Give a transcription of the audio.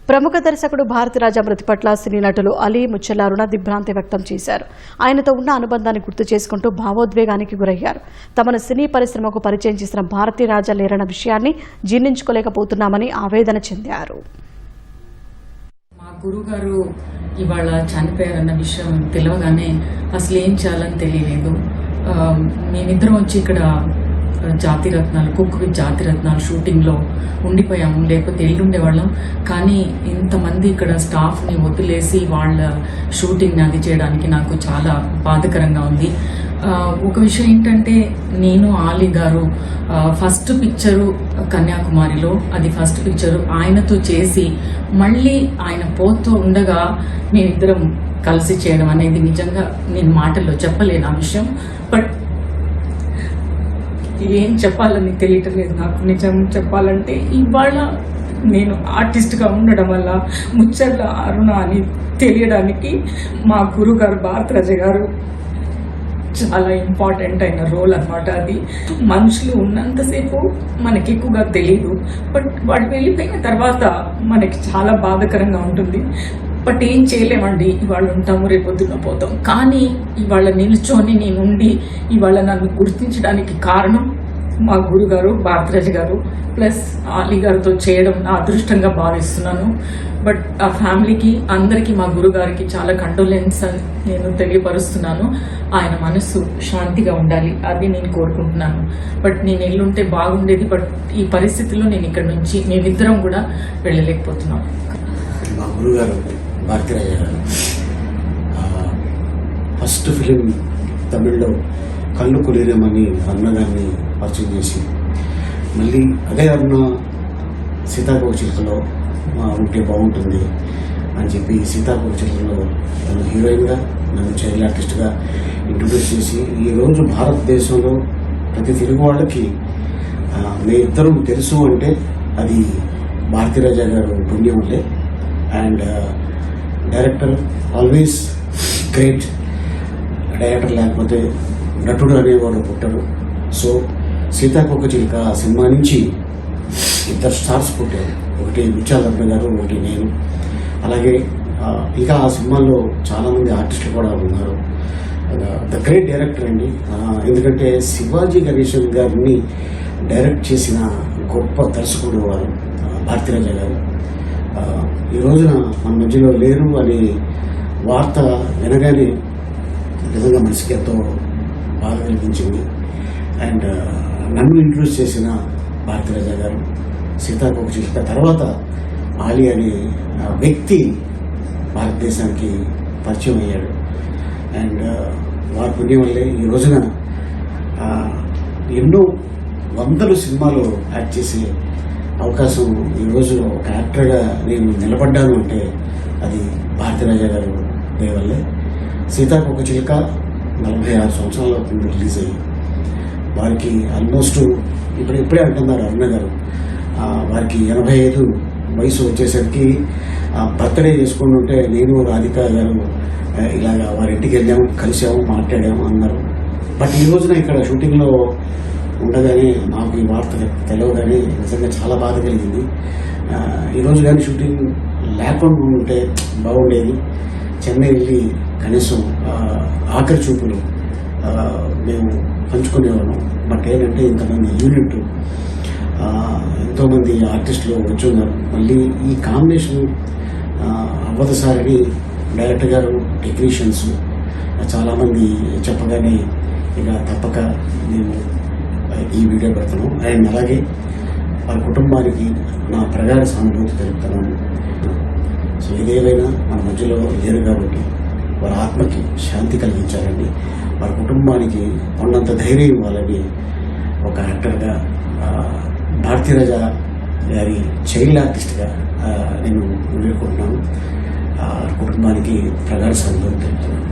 ప్రముఖ దర్శకుడు భారతిరాజా మృతి పట్ల సినీ నటులు అలీ ముచ్చల్లా రుణ దిగ్భ్రాంతి వ్యక్తం చేశారు. ఆయనతో ఉన్న అనుబంధాన్ని గుర్తు చేసుకుంటూ భావోద్వేగానికి గురయ్యారు. తమను సినీ పరిశ్రమకు పరిచయం చేసిన భారతిరాజా లేరన్న విషయాన్ని జీర్ణించుకోలేకపోతున్నామని ఆవేదన చెందారు. మా గురుగారు ఇవాళ చనిపోయారన్న విషయం తెలియగానే అసలు ఏం చేయాలని తెలియలేదు. మేమిద్దరం వచ్చి ఇక్కడ జాతిరత్నాలు కుక్ విత్ జాతిరత్నాలు షూటింగ్లో ఉండిపోయాము, లేకపోతే వెళ్ళుండేవాళ్ళం. కానీ ఇంతమంది ఇక్కడ స్టాఫ్ని వదిలేసి వాళ్ళ షూటింగ్ని అది చేయడానికి నాకు చాలా బాధకరంగా ఉంది. ఒక విషయం ఏంటంటే, నేను ఆలీ గారు ఫస్ట్ పిక్చరు కన్యాకుమారిలో, అది ఫస్ట్ పిక్చరు ఆయనతో చేసి మళ్ళీ ఆయన పోతూ ఉండగా మేమిద్దరం కలిసి చేయడం అనేది నిజంగా నేను మాటల్లో చెప్పలేను ఆ విషయం. బట్ ఏం చెప్పాలని తెలియటం లేదు నాకు. నిజం చెప్పాలంటే ఇవాళ నేను ఆర్టిస్ట్గా ఉండడం వల్ల ముచ్చర్ల అరుణ అని తెలియడానికి మా గురుగారు భారతిరాజా గారు చాలా ఇంపార్టెంట్ అయిన రోల్ అనమాట. అది మనుషులు ఉన్నంతసేపు మనకి ఎక్కువగా తెలియదు, బట్ వాళ్ళు వెళ్ళిపోయిన తర్వాత మనకి చాలా బాధాకరంగా ఉంటుంది. బట్ ఏం చేయలేమండి, ఇవాళ ఉంటాము రేపొద్దున పోతాం. కానీ ఇవాళ నిల్చొని నేనుండి ఇవాళ నన్ను గుర్తించడానికి కారణం మా గురుగారు భారతిరాజా గారు ప్లస్ ఆలీ గారితో చేయడం నా అదృష్టంగా భావిస్తున్నాను. బట్ ఆ ఫ్యామిలీకి అందరికీ మా గురుగారికి చాలా కండోలెన్స్ అని నేను తెలియపరుస్తున్నాను. ఆయన మనసు శాంతిగా ఉండాలి, అది నేను కోరుకుంటున్నాను. బట్ నేను ఎల్లుంటే బాగుండేది, బట్ ఈ పరిస్థితిలో నేను ఇక్కడ నుంచి మేమిద్దరం కూడా వెళ్ళలేకపోతున్నాం. మా గురుగారు భారతిరాజా గారు ఫస్ట్ ఫిలిం తమిళ్లో కళ్ళు కులీరమని అరుణ గారిని పరిచయం చేసి, మళ్ళీ అదే అరుణ సీతాకోక చిలుకలో ఉంటే బాగుంటుంది అని చెప్పి సీతాకోక చిలుకలో తను హీరోయిన్గా, నన్ను చైల్డ్ ఆర్టిస్ట్గా ఇంట్రొడ్యూస్ చేసి ఈరోజు భారతదేశంలో ప్రతి తెలుగు వాళ్ళకి మీ ఇద్దరం తెలుసు అంటే అది భారతిరాజా గారు పుణ్యం అంటే. And director always great. Director లేకపోతే నటుడు అనేవాడు పుట్టరు. సో సీతాకోక చిలుక సినిమా నుంచి ఇద్దరు స్టార్స్ పుట్టారు, ఒకటి ముత్యాలరత్న గారు, ఒకటి నేను. అలాగే ఇంకా ఆ సినిమాల్లో చాలామంది ఆర్టిస్టులు కూడా ఉన్నారు. ద గ్రేట్ డైరెక్టర్ అండి. ఎందుకంటే శివాజీ గణేశన్ గారిని డైరెక్ట్ చేసిన గొప్ప దర్శకుడు వారు భారతిరాజా గారు. ఈ రోజున మన మధ్యలో లేరు అనే వార్త వినగానే నిజంగా మనసుకి ఎంతో బాధ కలిగించింది. అండ్ నన్ను ఇంట్రొడ్యూస్ చేసిన భారతిరాజా గారు, సీతాకోక చిలుక తర్వాత ఆలీ అనే వ్యక్తి భారతదేశానికి పరిచయం అయ్యాడు. అండ్ వారి పుణ్యం వల్లే ఈ రోజున ఎన్నో వందలు సినిమాలు యాక్ట్ చేసే అవకాశం ఈరోజు ఒక యాక్టర్గా నేను నిలబడ్డాను అంటే అది భారతిరాజా గారు దయవల్లే. సీతాకోక చిలుక 46 సంవత్సరాల కింద రిలీజ్ అయ్యి వారికి ఆల్మోస్ట్ ఇప్పుడే అంటున్నారు అరుణ గారు, వారికి 85 వయసు వచ్చేసరికి బర్త్డే చేసుకుని ఉంటే నేను రాధిక గారు ఇలాగా వారి ఇంటికి వెళ్ళాము, కలిసాము, మాట్లాడాము అన్నారు. బట్ ఈ రోజున ఇక్కడ షూటింగ్లో ఉండగానే నాకు ఈ వార్త తెలియగానే నిజంగా చాలా బాధ కలిగింది. ఈరోజు కానీ షూటింగ్ లేకుండా ఉంటే బాగుండేది. చెన్నై వెళ్ళి కనీసం ఆఖరి చూపులు మేము పంచుకునేవాళ్ళం. బట్ ఏంటంటే ఇంతమంది యూనిట్, ఎంతోమంది ఆర్టిస్టులు వచ్చి ఉన్నారు. మళ్ళీ ఈ కాంబినేషన్ అవ్వదసారిని డైరెక్టర్ గారు, టెక్నీషియన్స్ చాలామంది చెప్పగానే ఇక తప్పక నేను ఈ వీడియో పెడతాను. అండ్ అలాగే వారి కుటుంబానికి నా ప్రగాఢ సానుభూతి తెలుపుతున్నాను. సో ఇదేవైనా మన మధ్యలో లేరు కాబట్టి వారి ఆత్మకి శాంతి కలిగించాలని, వారి కుటుంబానికి ఉన్నంత ధైర్యం ఇవ్వాలని ఒక యాక్టర్గా, భారతిరాజా గారి చైల్డ్ ఆర్టిస్ట్గా నేను వేడుకుంటున్నాను. కుటుంబానికి ప్రగాఢ సానుభూతి తెలుపుతున్నాను.